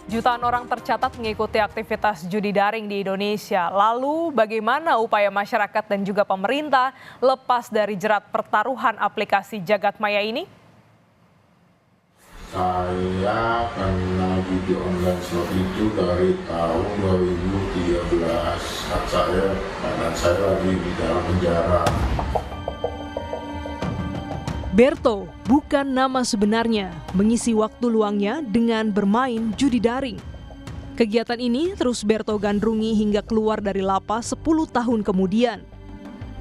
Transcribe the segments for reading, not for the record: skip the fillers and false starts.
Jutaan orang tercatat mengikuti aktivitas judi daring di Indonesia. Lalu bagaimana upaya masyarakat dan juga pemerintah lepas dari jerat pertaruhan aplikasi Jagadmaya ini? Saya kena judi online slot itu dari tahun 2013. Karena saya lagi di dalam penjara. Berto bukan nama sebenarnya, mengisi waktu luangnya dengan bermain judi daring. Kegiatan ini terus Berto gandrungi hingga keluar dari lapas 10 tahun kemudian.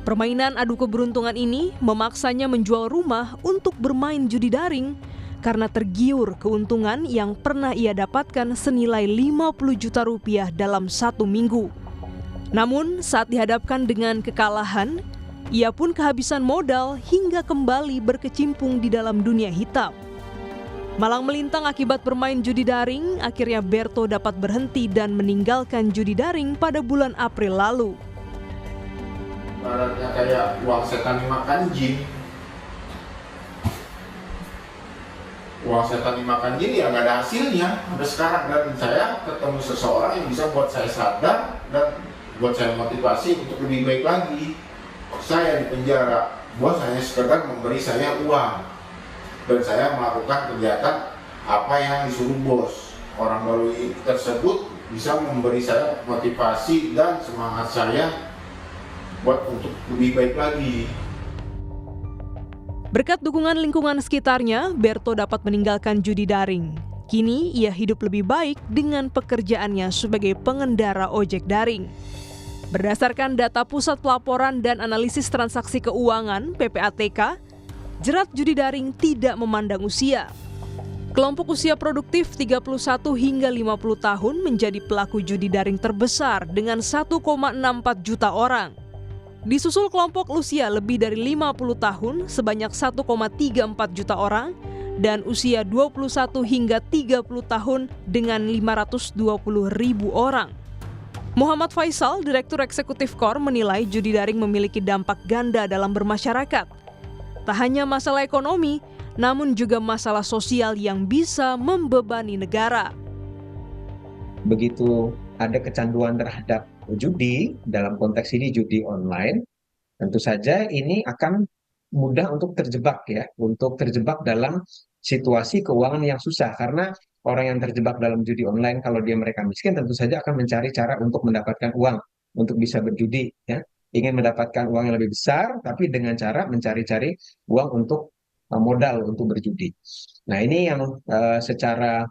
Permainan adu keberuntungan ini memaksanya menjual rumah untuk bermain judi daring karena tergiur keuntungan yang pernah ia dapatkan senilai 50 juta rupiah dalam 1 minggu. Namun saat dihadapkan dengan kekalahan, ia pun kehabisan modal hingga kembali berkecimpung di dalam dunia hitam. Malang melintang akibat bermain judi daring, akhirnya Berto dapat berhenti dan meninggalkan judi daring pada bulan April lalu. Ibaratnya kayak uang setan dimakan jin. Uang setan dimakan jin ya nggak ada hasilnya sampai sekarang. Dan saya ketemu seseorang yang bisa buat saya sadar dan buat saya motivasi untuk lebih baik lagi. Saya di penjara, bos hanya sekedar memberi saya uang dan saya melakukan kegiatan apa yang disuruh bos. Orang baru tersebut bisa memberi saya motivasi dan semangat saya buat untuk lebih baik lagi. Berkat dukungan lingkungan sekitarnya, Berto dapat meninggalkan judi daring. Kini ia hidup lebih baik dengan pekerjaannya sebagai pengendara ojek daring. Berdasarkan data Pusat Pelaporan dan Analisis Transaksi Keuangan (PPATK), jerat judi daring tidak memandang usia. Kelompok usia produktif 31 hingga 50 tahun menjadi pelaku judi daring terbesar dengan 1,64 juta orang. Disusul kelompok usia lebih dari 50 tahun sebanyak 1,34 juta orang dan usia 21 hingga 30 tahun dengan 520 ribu orang. Muhammad Faisal, Direktur Eksekutif KOR, menilai judi daring memiliki dampak ganda dalam bermasyarakat. Tak hanya masalah ekonomi, namun juga masalah sosial yang bisa membebani negara. Begitu ada kecanduan terhadap judi, dalam konteks ini judi online, tentu saja ini akan mudah untuk terjebak untuk terjebak dalam situasi keuangan yang susah. Karena orang yang terjebak dalam judi online, kalau mereka miskin, tentu saja akan mencari cara untuk mendapatkan uang untuk bisa berjudi, ingin mendapatkan uang yang lebih besar, tapi dengan cara mencari-cari uang untuk modal untuk berjudi. Nah, ini yang secara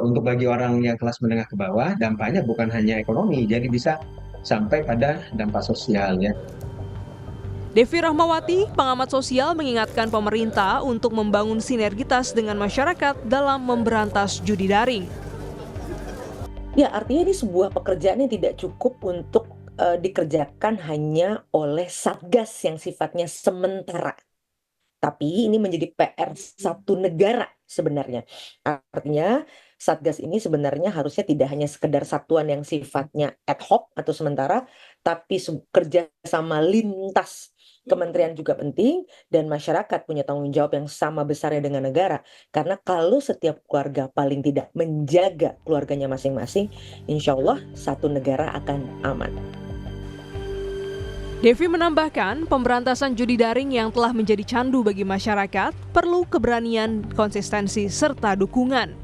untuk bagi orang yang kelas menengah ke bawah, dampaknya bukan hanya ekonomi, jadi bisa sampai pada dampak sosial Devi Rahmawati, pengamat sosial, mengingatkan pemerintah untuk membangun sinergitas dengan masyarakat dalam memberantas judi daring. Ya, artinya ini sebuah pekerjaan yang tidak cukup untuk dikerjakan hanya oleh satgas yang sifatnya sementara. Tapi ini menjadi PR satu negara sebenarnya. Artinya satgas ini sebenarnya harusnya tidak hanya sekedar satuan yang sifatnya ad hoc atau sementara, tapi kerja sama lintas kementerian juga penting, dan masyarakat punya tanggung jawab yang sama besarnya dengan negara. Karena kalau setiap keluarga paling tidak menjaga keluarganya masing-masing, insya Allah satu negara akan aman. Devi menambahkan, pemberantasan judi daring yang telah menjadi candu bagi masyarakat perlu keberanian, konsistensi, serta dukungan.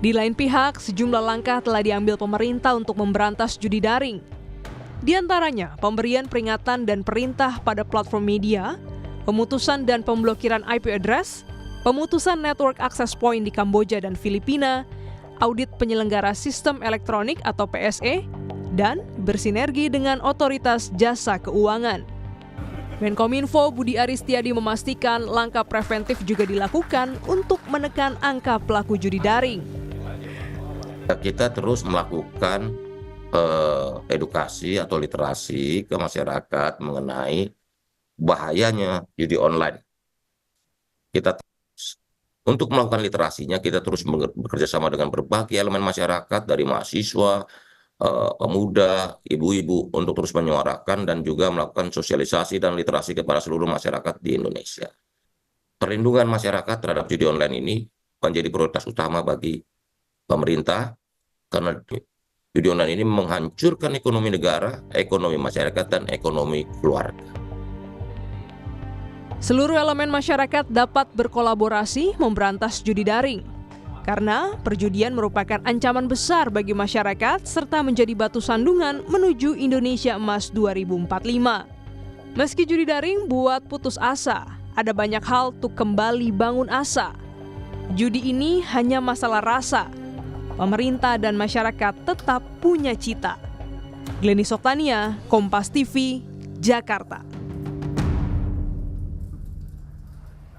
Di lain pihak, sejumlah langkah telah diambil pemerintah untuk memberantas judi daring. Di antaranya, pemberian peringatan dan perintah pada platform media, pemutusan dan pemblokiran IP address, pemutusan network access point di Kamboja dan Filipina, audit penyelenggara sistem elektronik atau PSE, dan bersinergi dengan otoritas jasa keuangan. Menkominfo Budi Aristiadi memastikan langkah preventif juga dilakukan untuk menekan angka pelaku judi daring. Kita terus melakukan edukasi atau literasi ke masyarakat mengenai bahayanya judi online. Untuk melakukan literasinya, kita terus bekerja sama dengan berbagai elemen masyarakat, dari mahasiswa, pemuda, ibu-ibu, untuk terus menyuarakan dan juga melakukan sosialisasi dan literasi kepada seluruh masyarakat di Indonesia. Perlindungan masyarakat terhadap judi online ini menjadi prioritas utama bagi pemerintah, karena judi online ini menghancurkan ekonomi negara, ekonomi masyarakat, dan ekonomi keluarga. Seluruh elemen masyarakat dapat berkolaborasi memberantas judi daring. Karena perjudian merupakan ancaman besar bagi masyarakat serta menjadi batu sandungan menuju Indonesia Emas 2045. Meski judi daring buat putus asa, ada banyak hal untuk kembali bangun asa. Judi ini hanya masalah rasa. Pemerintah dan masyarakat tetap punya cita. Glenys Oktania, Kompas TV, Jakarta.